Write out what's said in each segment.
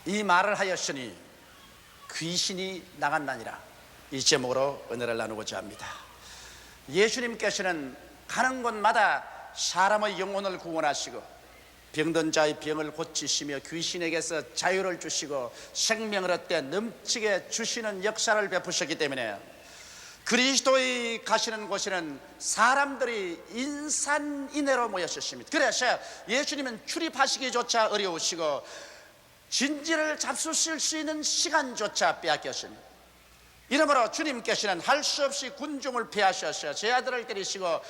이 말을 하였으니 귀신이 나갔나니라. 이 제목으로 은혜를 나누고자 합니다. 예수님께서는 가는 곳마다 사람의 영혼을 구원하시고 병든 자의 병을 고치시며 귀신에게서 자유를 주시고 생명을 얻되 넘치게 주시는 역사를 베푸셨기 때문에 그리스도의 가시는 곳에는 사람들이 인산인해로 모였었습니다. 그래서 예수님은 출입하시기조차 어려우시고 진지를 잡수실 수 있는 시간조차 빼앗겼습니다. 이러므로 주님께서는 할 수 없이 군중을 피하셔서 제 아들을 때리시고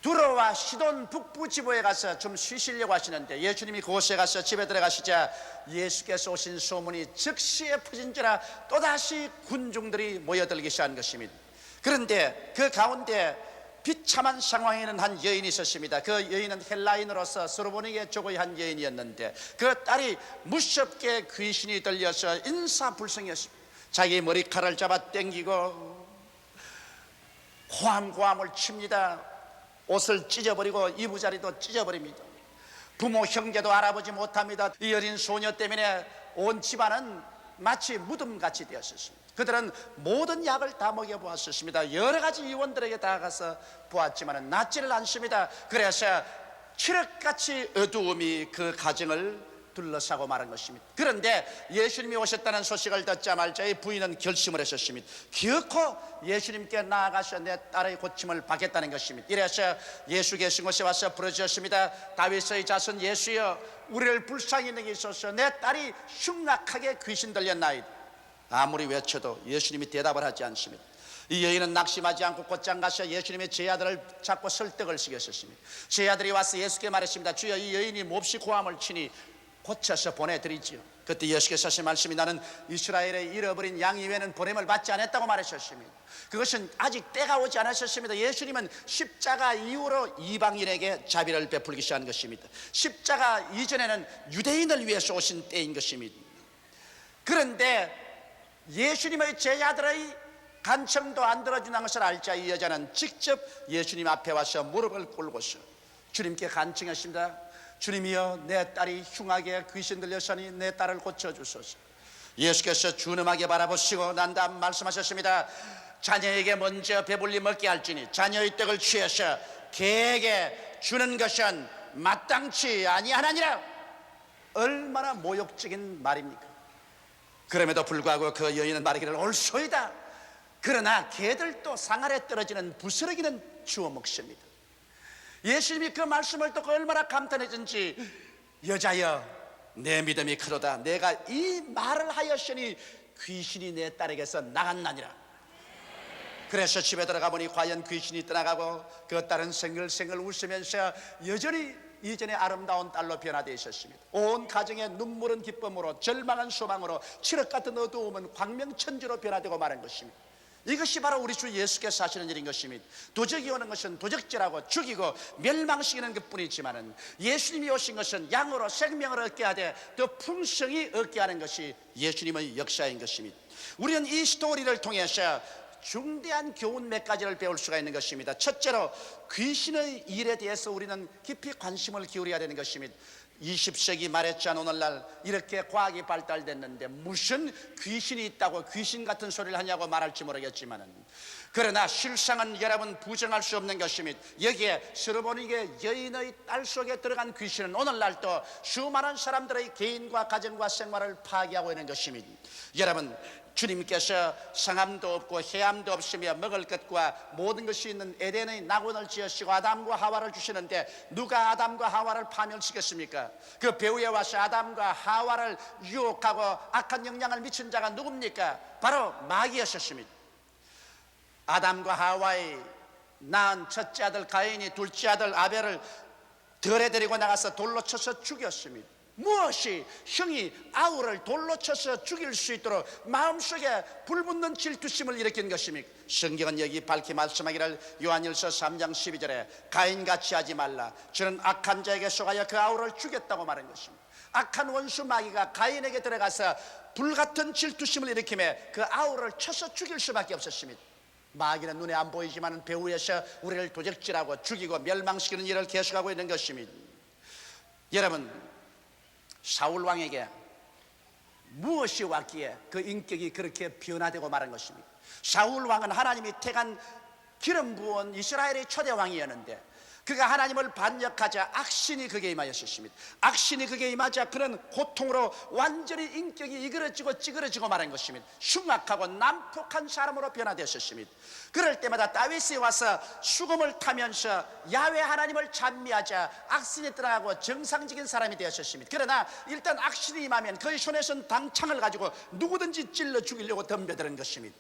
두로와 시돈 북부 지부에 가서 좀 쉬시려고 하시는데 예수님이 그곳에 가서 집에 들어가시자 예수께서 오신 소문이 즉시에 퍼진지라 또다시 군중들이 모여들기 시작한 것입니다. 그런데 그 가운데 비참한 상황에는 한 여인이 있었습니다. 그 여인은 헬라인으로서 소로보니게 조거의 한 여인이었는데 그 딸이 무섭게 귀신이 들려서 인사불성이었습니다. 자기 머리카락을 잡아 당기고 호함고함을 칩니다. 옷을 찢어버리고 이부자리도 찢어버립니다. 부모 형제도 알아보지 못합니다. 이 어린 소녀 때문에 온 집안은 마치 무덤같이 되었습니다. 그들은 모든 약을 다 먹여보았습니다. 여러 가지 의원들에게 다가가서 보았지만 낫지를 않습니다. 그래서 칠흑같이 어두움이 그 가정을 둘러싸고 말한 것입니다. 그런데 예수님이 오셨다는 소식을 듣자마자 이 부인은 결심을 했었습니다. 기어코 예수님께 나아가서 내 딸의 고침을 받겠다는 것입니다. 이래서 예수 계신 곳에 와서 부르짖었습니다. 다윗의 자손 예수여, 우리를 불쌍히 여기게 있소서. 내 딸이 흉악하게 귀신 들렸나이다. 아무리 외쳐도 예수님이 대답을 하지 않습니다. 이 여인은 낙심하지 않고 곧장 가서 예수님의 제 아들을 잡고 설득을 시켰습니다. 제 아들이 와서 예수께 말했습니다. 주여, 이 여인이 몹시 고함을 치니 고쳐서 보내드리지요. 그때 예수께서 하신 말씀이 나는 이스라엘의 잃어버린 양 이외에는 보냄을 받지 않았다고 말하셨습니다. 그것은 아직 때가 오지 않으셨습니다. 예수님은 십자가 이후로 이방인에게 자비를 베풀기 시작한 것입니다. 십자가 이전에는 유대인을 위해서 오신 때인 것입니다. 그런데 예수님의 제자들의 간청도 안 들어주는 것을 알자 이 여자는 직접 예수님 앞에 와서 무릎을 꿇고서 주님께 간청했습니다. 주님이여, 내 딸이 흉하게 귀신 들렸으니 내 딸을 고쳐주소서. 예수께서 준엄하게 바라보시고 난 다음 말씀하셨습니다. 자녀에게 먼저 배불리 먹게 할지니 자녀의 떡을 취해서 개에게 주는 것은 마땅치 아니하나니라. 얼마나 모욕적인 말입니까? 그럼에도 불구하고 그 여인은 말하기를 옳소이다. 그러나 개들도 상 아래 떨어지는 부스러기는 주워 먹습니다. 예수님이 그 말씀을 듣고 얼마나 감탄했는지, 여자여, 내 믿음이 크도다. 내가 이 말을 하였으니 귀신이 내 딸에게서 나갔나니라. 그래서 집에 들어가 보니 과연 귀신이 떠나가고 그 딸은 생글생글 웃으면서 여전히 이전에 아름다운 딸로 변화되어 있었습니다. 온 가정의 눈물은 기쁨으로, 절망은 소망으로, 칠흑 같은 어두움은 광명천지로 변화되고 마는 것입니다. 이것이 바로 우리 주 예수께서 하시는 일인 것입니다. 도적이 오는 것은 도적질하고 죽이고 멸망시키는 것뿐이지만 예수님이 오신 것은 양으로 생명을 얻게 하되 더 풍성히 얻게 하는 것이 예수님의 역사인 것입니다. 우리는 이 스토리를 통해서 중대한 교훈 몇 가지를 배울 수가 있는 것입니다. 첫째로, 귀신의 일에 대해서 우리는 깊이 관심을 기울여야 되는 것입니다. 20세기 말했지 않은 오늘날 이렇게 과학이 발달됐는데 무슨 귀신이 있다고 귀신 같은 소리를 하냐고 말할지 모르겠지만, 그러나 실상은 여러분 부정할 수 없는 것입니다. 여기에 소로보니게 여인의 딸 속에 들어간 귀신은 오늘날도 수많은 사람들의 개인과 가정과 생활을 파괴하고 있는 것입니다. 여러분, 주님께서 상함도 없고 해함도 없으며 먹을 것과 모든 것이 있는 에덴의 낙원을 지으시고 아담과 하와를 주시는데 누가 아담과 하와를 파멸시켰습니까? 그 배후에 와서 아담과 하와를 유혹하고 악한 영향을 미친 자가 누굽니까? 바로 마귀였습니다. 아담과 하와의 낳은 첫째 아들 가인이 둘째 아들 아벨을 들에 데리고 나가서 돌로 쳐서 죽였습니다. 무엇이 형이 아우를 돌로 쳐서 죽일 수 있도록 마음속에 불붙는 질투심을 일으킨 것입니까? 성경은 여기 밝히 말씀하기를 요한일서 3장 12절에 가인같이 하지 말라. 저는 악한 자에게 속하여 그 아우를 죽였다고 말한 것입니다. 악한 원수 마귀가 가인에게 들어가서 불같은 질투심을 일으키며 그 아우를 쳐서 죽일 수밖에 없었습니다. 마귀는 눈에 안 보이지만 배후에서 우리를 도적질하고 죽이고 멸망시키는 일을 계속하고 있는 것입니다. 여러분, 사울 왕에게 무엇이 왔기에 그 인격이 그렇게 변화되고 말한 것입니다. 사울 왕은 하나님이 택한 기름 부은 이스라엘의 초대 왕이었는데 그가 하나님을 반역하자 악신이 그에게 임하였습니다. 악신이 그에게 임하자 그는 고통으로 완전히 인격이 이그러지고 찌그러지고 말한 것입니다. 흉악하고 난폭한 사람으로 변화되었습니다. 그럴 때마다 다윗이 와서 수금을 타면서 야훼 하나님을 찬미하자 악신이 떠나고 정상적인 사람이 되었습니다. 그러나 일단 악신이 임하면 그의 손에선 당창을 가지고 누구든지 찔러 죽이려고 덤벼드는 것입니다.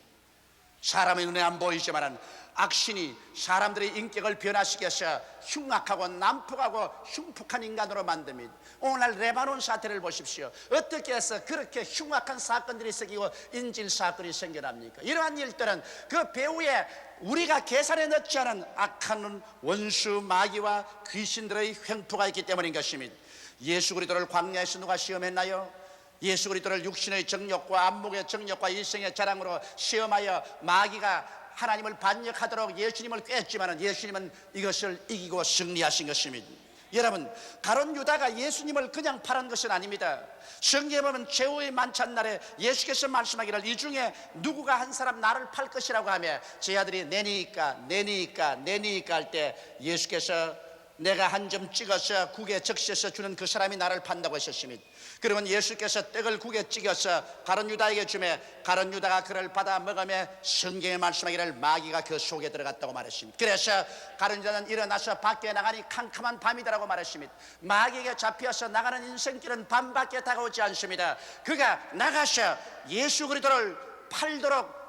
사람의 눈에 안 보이지만 악신이 사람들의 인격을 변화시켜서 흉악하고 난폭하고 흉폭한 인간으로 만듭니다. 오늘날 레바논 사태를 보십시오. 어떻게 해서 그렇게 흉악한 사건들이 생기고 인질 사건이 생겨납니까? 이러한 일들은 그 배후에 우리가 계산에 넣지 않은 악한 원수 마귀와 귀신들의 횡포가 있기 때문인 것입니다. 예수 그리스도를 광야에서 누가 시험했나요? 예수 그리스도를 육신의 정욕과 안목의 정욕과 일생의 자랑으로 시험하여 마귀가 하나님을 반역하도록 예수님을 꾀했지만 예수님은 이것을 이기고 승리하신 것입니다. 여러분, 가룟 유다가 예수님을 그냥 팔은 것은 아닙니다. 성경에 보면 최후의 만찬날에 예수께서 말씀하기를 이 중에 누구가 한 사람 나를 팔 것이라고 하며 제 아들이 내니까 할 때 예수께서 내가 한 점 찍어서 국에 적셔서 주는 그 사람이 나를 판다고 하셨습니다. 그러면 예수께서 떡을 국에 찍어서 가룟 유다에게 주매 가룟 유다가 그를 받아 먹으며 성경에 말씀하기를 마귀가 그 속에 들어갔다고 말했습니다. 그래서 가룟 유다는 일어나서 밖에 나가니 캄캄한 밤이다라고 말했습니다. 마귀에게 잡혀서 나가는 인생길은 밤밖에 다가오지 않습니다. 그가 나가서 예수 그리스도를 팔도록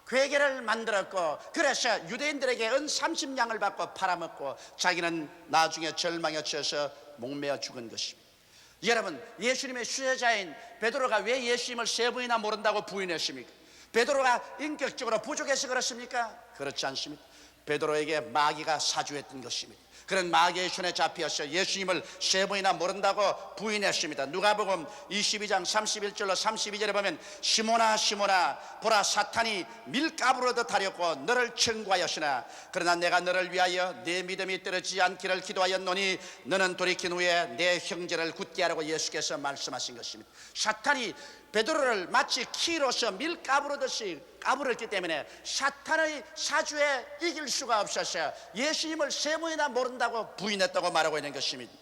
괴계를 만들었고 그래서 유대인들에게 은 30냥을 받고 팔아먹고 자기는 나중에 절망에 처해서 목매어 죽은 것입니다. 여러분, 예수님의 수혜자인 베드로가 왜 예수님을 3번이나 모른다고 부인했습니까? 베드로가 인격적으로 부족해서 그렇습니까? 그렇지 않습니다. 베드로에게 마귀가 사주했던 것입니다. 그런 마귀의 손에 잡혀서 예수님을 3번이나 모른다고 부인했습니다. 누가복음 22장 31절로 32절에 보면 시몬아 시몬아 보라 사탄이 밀가부로 더 다렸고 너를 청구하였으나 그러나 내가 너를 위하여 내 믿음이 떨어지지 않기를 기도하였노니 너는 돌이킨 후에 내 형제를 굳게 하라고 예수께서 말씀하신 것입니다. 사탄이 베드로를 마치 키로서 밀가부르듯이 까불었기 때문에 사탄의 사주에 이길 수가 없어서 예수님을 3번이나 모른다고 부인했다고 말하고 있는 것입니다.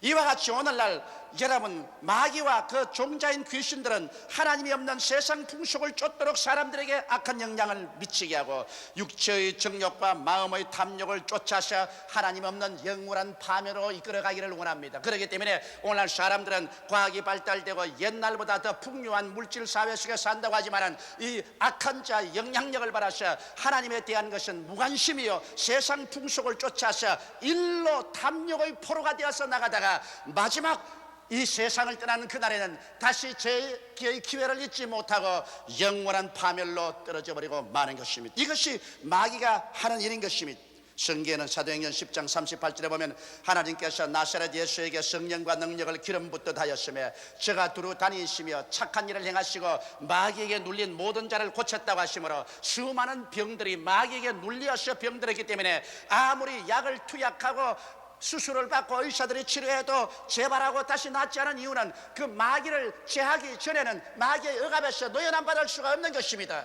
이와 같이 오늘날 여러분, 마귀와 그 종자인 귀신들은 하나님이 없는 세상 풍속을 쫓도록 사람들에게 악한 영향을 미치게 하고 육체의 정욕과 마음의 탐욕을 쫓아서 하나님 없는 영원한 파멸로 이끌어가기를 원합니다. 그렇기 때문에 오늘날 사람들은 과학이 발달되고 옛날보다 더 풍요한 물질 사회 속에 산다고 하지만 이 악한 자 영향력을 받아서 하나님에 대한 것은 무관심이요 세상 풍속을 쫓아서 일로 탐욕의 포로가 되어서 나가다가 마지막 이 세상을 떠나는 그날에는 다시 재기의 기회를 잊지 못하고 영원한 파멸로 떨어져 버리고 마는 것입니다. 이것이 마귀가 하는 일인 것입니다. 성경에는 사도행전 10장 38절에 보면 하나님께서 나사렛 예수에게 성령과 능력을 기름 붓듯 하였으며 저가 두루 다니시며 착한 일을 행하시고 마귀에게 눌린 모든 자를 고쳤다고 하시므로 수많은 병들이 마귀에게 눌려서 병들었기 때문에 아무리 약을 투약하고 수술을 받고 의사들이 치료해도 재발하고 다시 낫지 않은 이유는 그 마귀를 제하기 전에는 마귀의 억압에서 노연 받을 수가 없는 것입니다.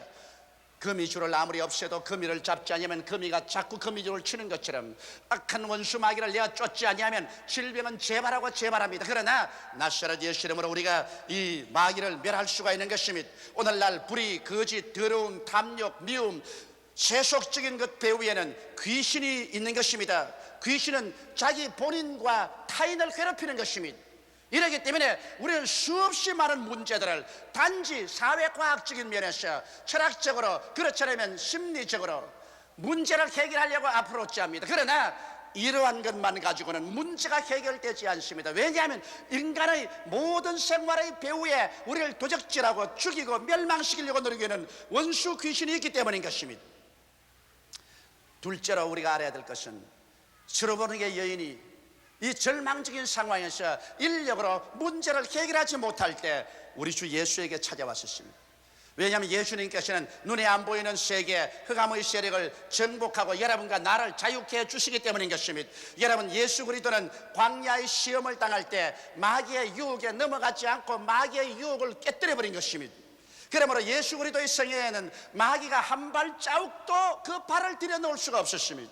거미줄을 아무리 없애도 거미를 잡지 않으면 거미가 자꾸 거미줄을 치는 것처럼 악한 원수 마귀를 내가 쫓지 않으면 질병은 재발하고 재발합니다. 그러나 나사렛 예수 이름으로 우리가 이 마귀를 멸할 수가 있는 것입니다. 오늘날 불의, 거짓, 더러움, 탐욕, 미움, 세속적인 것 배후에는 귀신이 있는 것입니다. 귀신은 자기 본인과 타인을 괴롭히는 것입니다. 이렇기 때문에 우리는 수없이 많은 문제들을 단지 사회과학적인 면에서 철학적으로 그렇지 않으면 심리적으로 문제를 해결하려고 앞으로 찌합니다. 그러나 이러한 것만 가지고는 문제가 해결되지 않습니다. 왜냐하면 인간의 모든 생활의 배후에 우리를 도적질하고 죽이고 멸망시키려고 노리고 있는 원수 귀신이 있기 때문인 것입니다. 둘째로 우리가 알아야 될 것은 스로보니게 여인이 이 절망적인 상황에서 인력으로 문제를 해결하지 못할 때 우리 주 예수에게 찾아왔었습니다. 왜냐하면 예수님께서는 눈에 안 보이는 세계 흑암의 세력을 정복하고 여러분과 나를 자유케 해주시기 때문인 것입니다. 여러분, 예수 그리스도는 광야의 시험을 당할 때 마귀의 유혹에 넘어가지 않고 마귀의 유혹을 깨뜨려버린 것입니다. 그러므로 예수 그리스도의 성에는 마귀가 한 발자국도 그 발을 들여놓을 수가 없었습니다.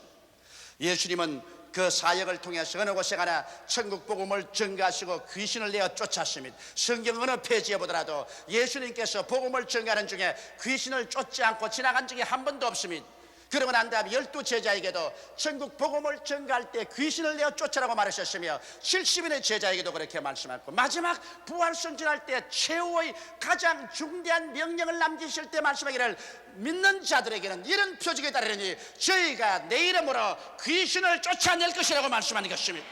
예수님은 그 사역을 통해서 어느 곳에 가나 천국 복음을 전가하시고 귀신을 내어 쫓았습니다. 성경 어느 페이지에 보더라도 예수님께서 복음을 전가하는 중에 귀신을 쫓지 않고 지나간 적이 한 번도 없습니다. 그러고 난 다음에 12 제자에게도 천국 복음을 전가할 때 귀신을 내어 쫓으라고 말하셨으며 70인의 제자에게도 그렇게 말씀하셨고, 마지막 부활승천할 때 최후의 가장 중대한 명령을 남기실 때 말씀하기를 믿는 자들에게는 이런 표적이 따르니 저희가 내 이름으로 귀신을 쫓아낼 것이라고 말씀하는 것입니다.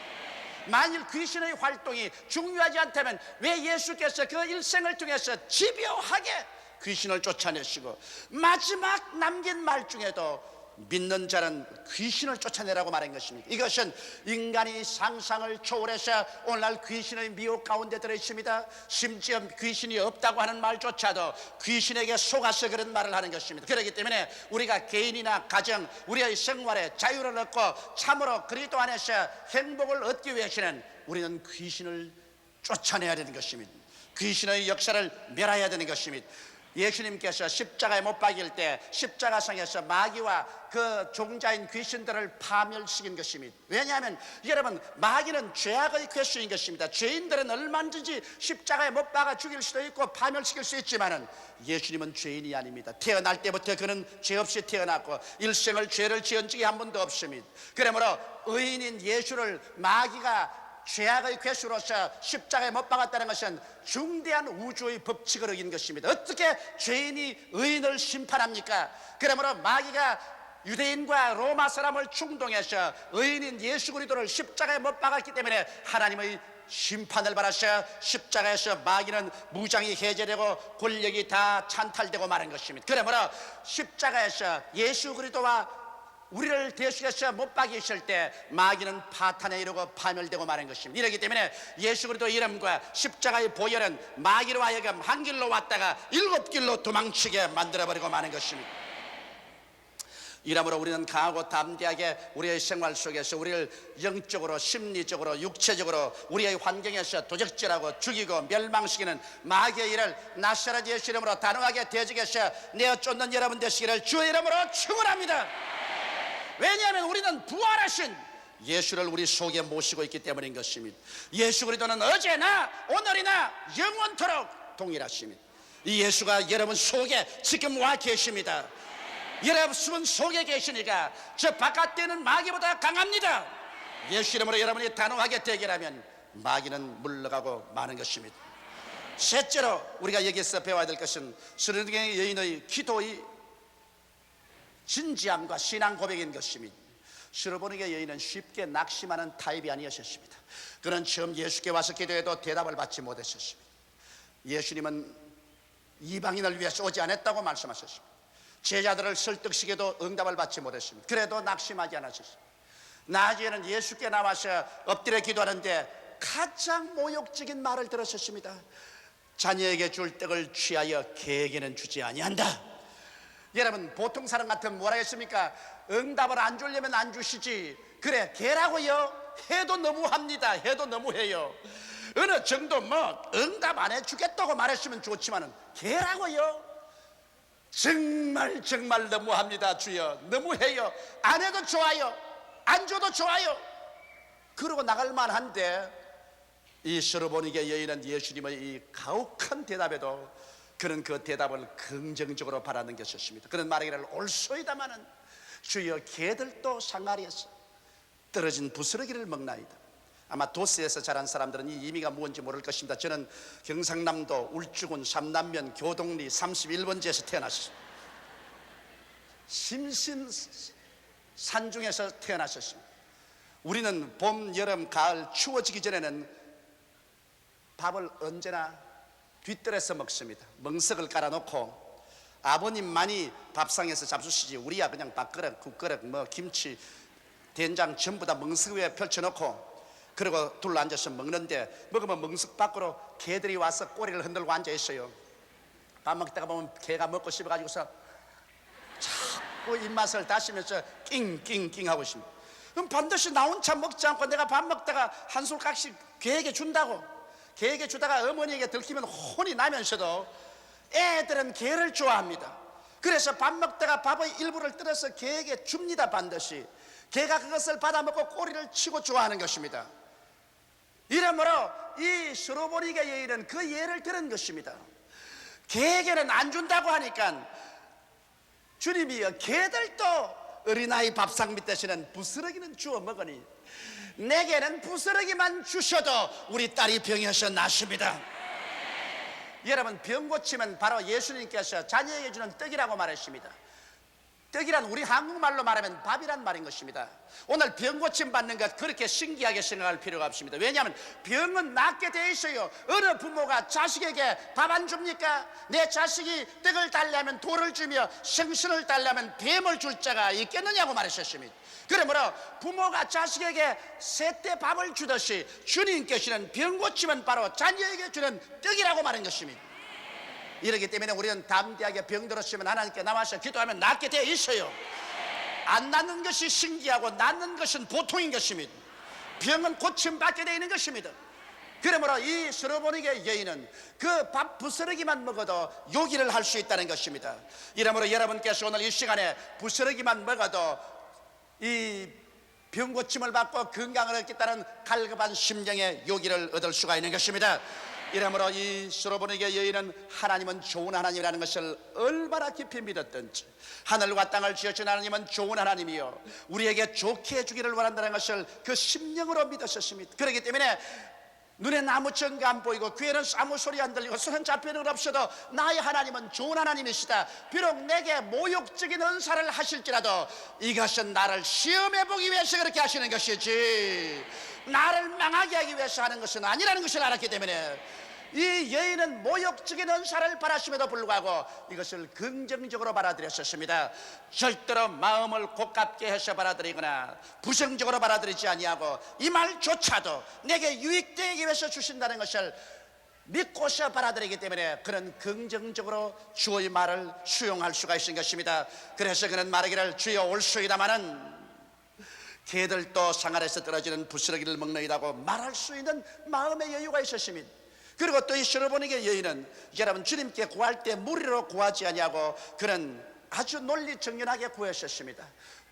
만일 귀신의 활동이 중요하지 않다면 왜 예수께서 그 일생을 통해서 집요하게 귀신을 쫓아내시고 마지막 남긴 말 중에도 믿는 자는 귀신을 쫓아내라고 말한 것입니다. 이것은 인간이 상상을 초월해서 오늘날 귀신의 미혹 가운데 들어있습니다. 심지어 귀신이 없다고 하는 말조차도 귀신에게 속아서 그런 말을 하는 것입니다. 그렇기 때문에 우리가 개인이나 가정, 우리의 생활에 자유를 얻고 참으로 그리스도 안에서 행복을 얻기 위해서는 우리는 귀신을 쫓아내야 되는 것입니다. 귀신의 역사를 멸해야 되는 것입니다. 예수님께서 십자가에 못 박일 때 십자가상에서 마귀와 그 종자인 귀신들을 파멸시킨 것입니다. 왜냐하면 여러분, 마귀는 죄악의 괴수인 것입니다. 죄인들은 얼마든지 십자가에 못 박아 죽일 수도 있고 파멸시킬 수 있지만은 예수님은 죄인이 아닙니다. 태어날 때부터 그는 죄 없이 태어났고 일생을 죄를 지은 적이 한 번도 없습니다. 그러므로 의인인 예수를 마귀가 죄악의 괴수로서 십자가에 못 박았다는 것은 중대한 우주의 법칙을 어긴 것입니다. 어떻게 죄인이 의인을 심판합니까? 그러므로 마귀가 유대인과 로마 사람을 충동해서 의인인 예수 그리스도를 십자가에 못 박았기 때문에 하나님의 심판을 받아서 십자가에서 마귀는 무장이 해제되고 권력이 다 찬탈되고 마는 것입니다. 그러므로 십자가에서 예수 그리스도와 우리를 대속해서 못 박이실 때 마귀는 파탄에 이르고 파멸되고 마는 것입니다. 이렇기 때문에 예수 그리스도 이름과 십자가의 보혈은 마귀로 하여금 한 길로 왔다가 7길로 도망치게 만들어버리고 마는 것입니다. 이러므로 우리는 강하고 담대하게 우리의 생활 속에서 우리를 영적으로, 심리적으로, 육체적으로 우리의 환경에서 도적질하고 죽이고 멸망시키는 마귀의 일을 나사렛 예수 이름으로 단호하게 대적해서 내어 쫓는 여러분 되시기를 주의 이름으로 축원합니다. 왜냐하면 우리는 부활하신 예수를 우리 속에 모시고 있기 때문인 것입니다. 예수 그리스도는 어제나 오늘이나 영원토록 동일하십니다. 이 예수가 여러분 속에 지금 와 계십니다. 여러분 속에 계시니까 저 바깥에는 마귀보다 강합니다. 예수 이름으로 여러분이 단호하게 대결하면 마귀는 물러가고 마는 것입니다. 셋째로 우리가 여기서 배워야 될 것은 스르밧의 여인의 기도의 진지함과 신앙 고백인 것입니다. 스르밧의 여인은 쉽게 낙심하는 타입이 아니었습니다. 그는 처음 예수께 와서 기도해도 대답을 받지 못했습니다. 예수님은 이방인을 위해서 오지 않았다고 말씀하셨습니다. 제자들을 설득시켜도 응답을 받지 못했습니다. 그래도 낙심하지 않았습니다. 나중에는 예수께 나와서 엎드려 기도하는데 가장 모욕적인 말을 들었습니다. 자녀에게 줄 떡을 취하여 개에게는 주지 아니한다. 여러분, 보통 사람 같으면 뭐라 했습니까? 응답을 안 주려면 안 주시지. 그래, 개라고요? 해도 너무합니다. 해도 너무해요. 어느 정도 응답 안 해주겠다고 말했으면 좋지만은 개라고요? 정말 너무합니다. 주여, 너무해요. 안 해도 좋아요, 안 줘도 좋아요. 그러고 나갈 만한데 이 스르밧의 여인은 예수님의 이 가혹한 대답에도 그는 그 대답을 긍정적으로 바라는것이었습니다. 그는 말하기를 옳소이다마는 주여, 개들도 상아리에서 떨어진 부스러기를 먹나이다. 아마 도시에서 자란 사람들은 이 의미가 무엇인지 모를 것입니다. 저는 경상남도 울주군 삼남면 교동리 31번지에서 태어났습니다. 심신 산중에서 태어났었습니다. 우리는 봄, 여름, 가을 추워지기 전에는 밥을 언제나 뒷뜰에서 먹습니다. 멍석을 깔아놓고 아버님만이 밥상에서 잡수시지 우리야 그냥 밥그릇, 국그릇, 김치, 된장 전부 다 멍석 위에 펼쳐놓고 그리고 둘러앉아서 먹는데 먹으면 멍석 밖으로 개들이 와서 꼬리를 흔들고 앉아있어요. 밥 먹다가 보면 개가 먹고 싶어가지고서 자꾸 입맛을 다시면서 낑낑낑 하고 있습니다. 그럼 반드시 나 혼자 먹지 않고 내가 밥 먹다가 한 숟가락씩 개에게 준다고, 개에게 주다가 어머니에게 들키면 혼이 나면서도 애들은 개를 좋아합니다. 그래서 밥 먹다가 밥의 일부를 뜯어서 개에게 줍니다. 반드시 개가 그것을 받아먹고 꼬리를 치고 좋아하는 것입니다. 이러므로 이 스로보니게 여인은 그 예를 들은 것입니다. 개에게는 안 준다고 하니까 주님이여 개들도 어린아이 밥상 밑에서는 부스러기는 주워 먹으니 내게는 부스러기만 주셔도 우리 딸이 병에서 낫습니다. 여러분, 병 고치면 바로 예수님께서 자녀에게 주는 떡이라고 말했습니다. 떡이란 우리 한국말로 말하면 밥이란 말인 것입니다. 오늘 병 고침 받는 것 그렇게 신기하게 생각할 필요가 없습니다. 왜냐하면 병은 낫게 돼 있어요. 어느 부모가 자식에게 밥 안 줍니까? 내 자식이 떡을 달라면 돌을 주며 생선을 달라면 뱀을 줄 자가 있겠느냐고 말하셨습니다. 그러므로 부모가 자식에게 세때 밥을 주듯이 주님께서는 병 고침은 바로 자녀에게 주는 떡이라고 말한 것입니다. 이렇기 때문에 우리는 담대하게 병들었으면 하나님께 나와서 기도하면 낫게 되어 있어요. 안 낫는 것이 신기하고 낫는 것은 보통인 것입니다. 병은 고침받게 되어 있는 것입니다. 그러므로 이 스로보니게 여인은 그 밥 부스러기만 먹어도 요기를 할 수 있다는 것입니다. 이러므로 여러분께서 오늘 이 시간에 부스러기만 먹어도 이 병 고침을 받고 건강을 얻겠다는 갈급한 심정의 요기를 얻을 수가 있는 것입니다. 이러므로 이 스로보니게 여인은 하나님은 좋은 하나님이라는 것을 얼마나 깊이 믿었던지, 하늘과 땅을 지으신 하나님은 좋은 하나님이요 우리에게 좋게 해주기를 원한다는 것을 그 심령으로 믿었었습니다. 그렇기 때문에 눈에는 아무 증거 안 보이고 귀에는 아무 소리 안 들리고 손은 잡히는 건 없어도 나의 하나님은 좋은 하나님이시다. 비록 내게 모욕적인 은사를 하실지라도 이것은 나를 시험해보기 위해서 그렇게 하시는 것이지 나를 망하게 하기 위해서 하는 것은 아니라는 것을 알았기 때문에 이 여인은 모욕적인 은사를 바랐음에도 불구하고 이것을 긍정적으로 받아들였었습니다. 절대로 마음을 고깝게 해서 받아들이거나 부정적으로 받아들이지 아니하고 이 말조차도 내게 유익되기 위해서 주신다는 것을 믿고서 받아들이기 때문에 그는 긍정적으로 주의 말을 수용할 수가 있는 것입니다. 그래서 그는 말하기를 주여 올소이다마는 개들도 상아에서 떨어지는 부스러기를 먹느니라고 말할 수 있는 마음의 여유가 있었습니다. 그리고 또 이 스로보니게 여인은 여러분 주님께 구할 때 무리로 구하지 아니하고 그는 아주 논리 정연하게 구했었습니다.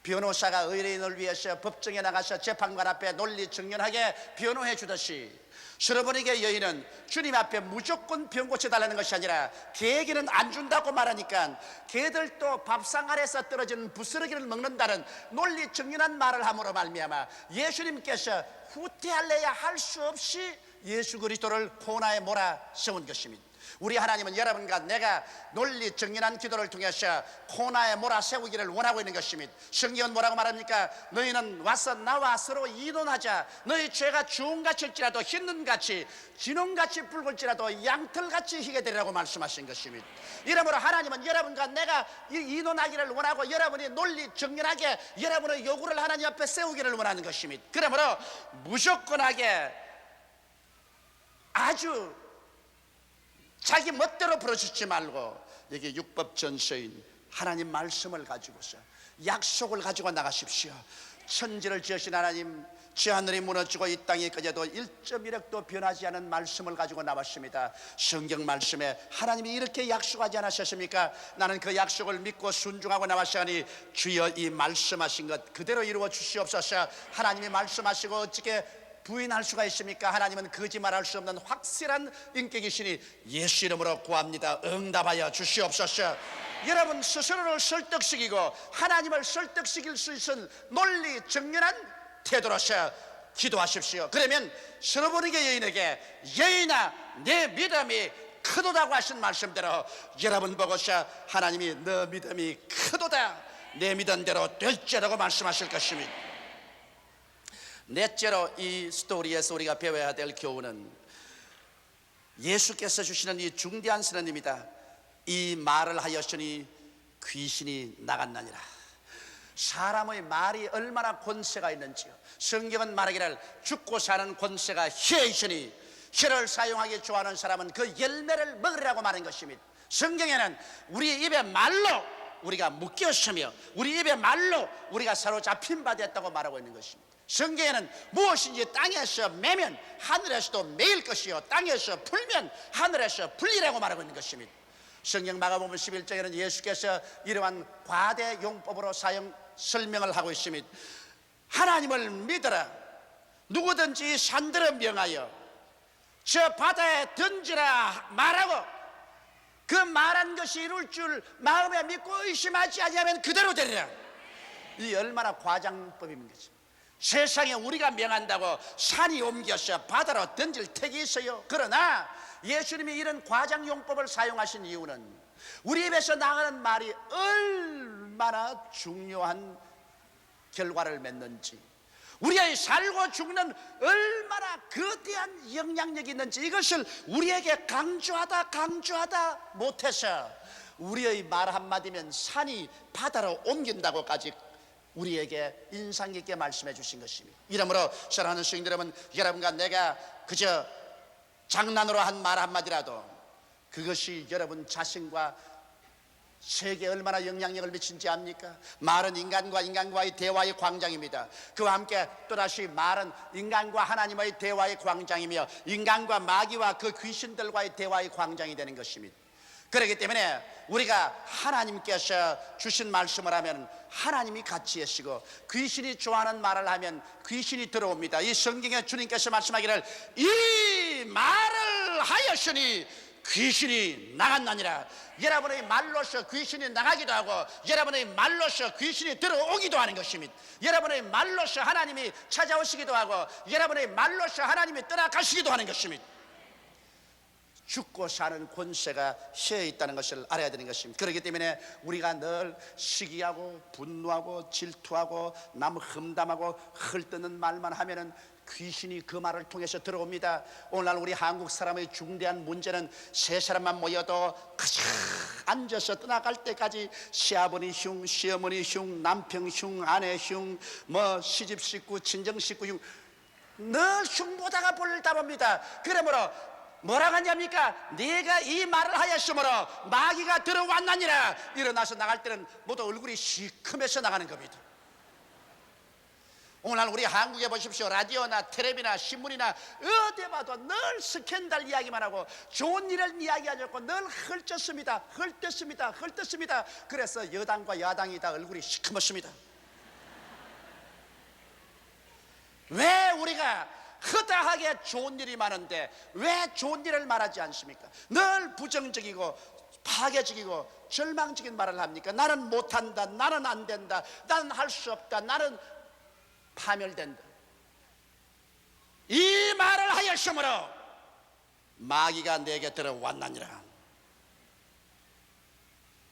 변호사가 의뢰인을 위해서 법정에 나가서 재판관 앞에 논리 정연하게 변호해 주듯이 스로보니게 여인은 주님 앞에 무조건 병 고쳐달라는 것이 아니라 개에게는 안 준다고 말하니까 개들도 밥상 아래서 떨어지는 부스러기를 먹는다는 논리 정연한 말을 함으로 말미암아 예수님께서 후퇴할래야 할 수 없이 예수 그리스도를 코나에 몰아세운 것입니다. 우리 하나님은 여러분과 내가 논리 정연한 기도를 통해서 코나에 몰아세우기를 원하고 있는 것입니다. 성경은 뭐라고 말합니까? 너희는 와서 나와 서로 이론하자. 너희 죄가 주홍같일지라도 흰눈같이 진홍같이 붉을지라도 양털같이 희게 되리라고 말씀하신 것입니다. 이러므로 하나님은 여러분과 내가 이론하기를 원하고 여러분이 논리 정연하게 여러분의 요구를 하나님 앞에 세우기를 원하는 것입니다. 그러므로 무조건하게 아주 자기 멋대로 부르짖지 말고 여기 율법 전서인 하나님 말씀을 가지고서 약속을 가지고 나가십시오. 천지를 지으신 하나님, 지하늘이 무너지고 이 땅이 꺼져도 1.1획도 변하지 않은 말씀을 가지고 나왔습니다. 성경 말씀에 하나님이 이렇게 약속하지 않으셨습니까? 나는 그 약속을 믿고 순종하고 나왔으니 주여 이 말씀하신 것 그대로 이루어 주시옵소서. 하나님이 말씀하시고 어떻게 부인할 수가 있습니까? 하나님은 거짓말할 수 없는 확실한 인격이시니 예수 이름으로 구합니다. 응답하여 주시옵소서. 여러분 스스로를 설득시키고 하나님을 설득시킬 수 있는 논리 정연한 태도로서 기도하십시오. 그러면 스로보니게 여인에게 여인아 내 믿음이 크도다고 하신 말씀대로 여러분 보고서 하나님이 너 믿음이 크도다 내 믿은 대로 될지라고 말씀하실 것입니다. 넷째로 이 스토리에서 우리가 배워야 될 교훈은 예수께서 주시는 이 중대한 선언입니다. 이 말을 하였으니 귀신이 나갔나니라. 사람의 말이 얼마나 권세가 있는지요. 성경은 말하기를 죽고 사는 권세가 혀에 있으니 혀를 사용하기 좋아하는 사람은 그 열매를 먹으라고 말한 것입니다. 성경에는 우리 입의 말로 우리가 묶였으며 우리 입의 말로 우리가 사로잡힌 바 됐다고 말하고 있는 것입니다. 성경에는 무엇인지 땅에서 매면 하늘에서도 매일 것이요 땅에서 풀면 하늘에서 풀리라고 말하고 있는 것입니다. 성경 마가복음 11장에는 예수께서 이러한 과대 용법으로 설명을 하고 있습니다. 하나님을 믿어라. 누구든지 산들을 명하여 저 바다에 던지라 말하고 그 말한 것이 이룰 줄 마음에 믿고 의심하지 아니하면 그대로 되리라. 이 얼마나 과장법입니까? 세상에 우리가 명한다고 산이 옮겨서 바다로 던질 택이 있어요. 그러나 예수님이 이런 과장용법을 사용하신 이유는 우리 입에서 나가는 말이 얼마나 중요한 결과를 맺는지, 우리의 살고 죽는 얼마나 거대한 영향력이 있는지 이것을 우리에게 강조하다 못해서 우리의 말 한마디면 산이 바다로 옮긴다고까지 우리에게 인상 깊게 말씀해 주신 것입니다. 이러므로 사랑하는 성도 여러분, 여러분과 내가 그저 장난으로 한 말 한마디라도 그것이 여러분 자신과 세계에 얼마나 영향력을 미친지 압니까? 말은 인간과의 대화의 광장입니다. 그와 함께 또다시 말은 인간과 하나님의 대화의 광장이며 인간과 마귀와 그 귀신들과의 대화의 광장이 되는 것입니다. 그렇기 때문에 우리가 하나님께서 주신 말씀을 하면 하나님이 같이 하시고 귀신이 좋아하는 말을 하면 귀신이 들어옵니다. 이 성경에 주님께서 말씀하기를 이 말을 하였으니 귀신이 나갔나니라. 여러분의 말로서 귀신이 나가기도 하고 여러분의 말로서 귀신이 들어오기도 하는 것입니다. 여러분의 말로서 하나님이 찾아오시기도 하고 여러분의 말로서 하나님이 떠나가시기도 하는 것입니다. 죽고 사는 권세가 혀에 있다는 것을 알아야 되는 것입니다. 그렇기 때문에 우리가 늘 시기하고 분노하고 질투하고 남 험담하고 헐뜯는 말만 하면은 귀신이 그 말을 통해서 들어옵니다. 오늘날 우리 한국 사람의 중대한 문제는 세 사람만 모여도 가장 앉아서 떠나갈 때까지 시아버니 흉, 시어머니 흉, 남편 흉, 아내 흉, 뭐 시집 식구, 친정 식구 흉, 늘 흉보다가 볼을 다 봅니다. 그러므로 뭐라고 하냐니까 네가 이 말을 하였으므로 마귀가 들어왔나니라. 일어나서 나갈 때는 모두 얼굴이 시커매서 나가는 겁니다. 오늘날 우리 한국에 보십시오. 라디오나 텔레비나 신문이나 어디 봐도 늘 스캔들 이야기만 하고 좋은 일을 이야기하지 않고 늘 헐뜯습니다. 그래서 여당과 야당이 다 얼굴이 시커멓습니다. 왜 우리가 허다하게 좋은 일이 많은데 왜 좋은 일을 말하지 않습니까? 늘 부정적이고 파괴적이고 절망적인 말을 합니까? 나는 못한다, 나는 안 된다, 나는 할 수 없다, 나는 파멸된다. 이 말을 하였으므로 마귀가 내게 들어왔나니라.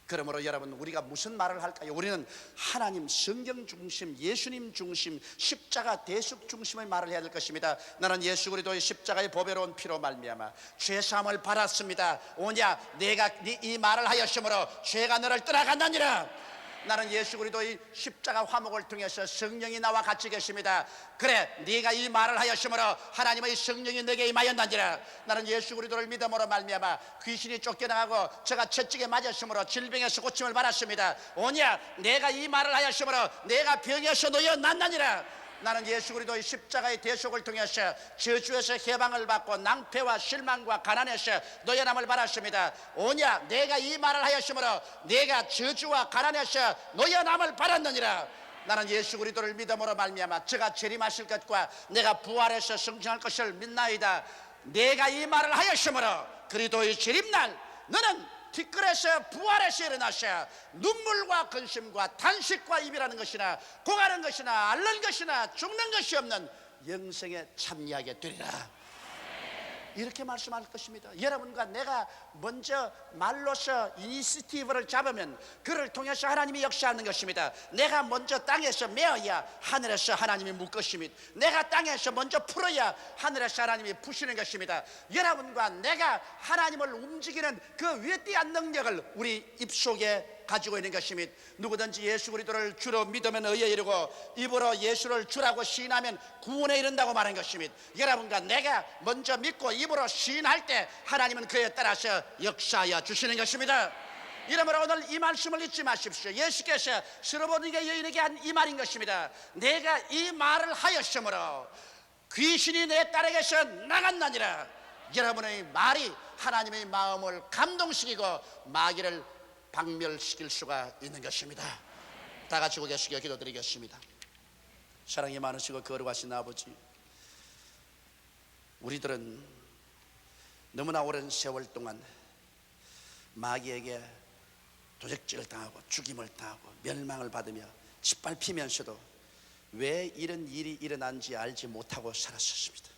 그러므로 여러분 우리가 무슨 말을 할까요? 우리는 하나님 성경 중심, 예수님 중심, 십자가 대속 중심의 말을 해야 될 것입니다. 나는 예수 그리스도의 십자가의 보배로운 피로 말미암아 죄사함을 받았습니다. 오냐 내가 이 말을 하였으므로 죄가 너를 떠나간다니라. 나는 예수 그리스도의 십자가 화목을 통해서 성령이 나와 같이 계십니다. 그래 네가 이 말을 하였으므로 하나님의 성령이 내게 임하였나니라. 나는 예수 그리스도를 믿음으로 말미암아 귀신이 쫓겨나가고 제가 채찍에 맞았으므로 질병에서 고침을 받았습니다. 오냐 내가 이 말을 하였으므로 내가 병에서 놓여 낫나니라. 나는 예수 그리스도의 십자가의 대속을 통해서 저주에서 해방을 받고 낭패와 실망과 가난에서 노여남을 받았습니다. 오냐 내가 이 말을 하였으므로 내가 저주와 가난에서 노여남을 받았느니라. 나는 예수 그리스도를 믿음으로 말미암아 저가 재림하실 것과 내가 부활해서 승천할 것을 믿나이다. 내가 이 말을 하였으므로 그리스도의 재림날 너는 티끌에서 부활해서 일어나셔 눈물과 근심과 탄식과 이별하는 것이나 고가는 것이나 앓는 것이나 죽는 것이 없는 영생에 참여하게 되리라. 이렇게 말씀할 것입니다. 여러분과 내가 먼저 말로서 이니시티브를 잡으면 그를 통해서 하나님이 역사하는 것입니다. 내가 먼저 땅에서 메어야 하늘에서 하나님이 물 것입니다. 내가 땅에서 먼저 풀어야 하늘에서 하나님이 푸시는 것입니다. 여러분과 내가 하나님을 움직이는 그 위대한 능력을 우리 입속에 가지고 있는 것입니다. 누구든지 예수 그리스도를 주로 믿으면 의에 이르고 입으로 예수를 주라고 시인하면 구원에 이른다고 말한 것입니다. 여러분과 내가 먼저 믿고 입으로 시인할 때 하나님은 그에 따라서 역사하여 주시는 것입니다. 이러므로 오늘 이 말씀을 잊지 마십시오. 예수께서 스로보니게 여인에게 한 이 말인 것입니다. 내가 이 말을 하였으므로 귀신이 내 딸에게서 나갔나니라. 여러분의 말이 하나님의 마음을 감동시키고 마귀를 박멸시킬 수가 있는 것입니다. 다 같이 고개 숙여 기도드리겠습니다. 사랑이 많으시고 거룩하신 아버지, 우리들은 너무나 오랜 세월 동안 마귀에게 도적질을 당하고 죽임을 당하고 멸망을 받으며 짓밟히면서도 왜 이런 일이 일어난지 알지 못하고 살았었습니다.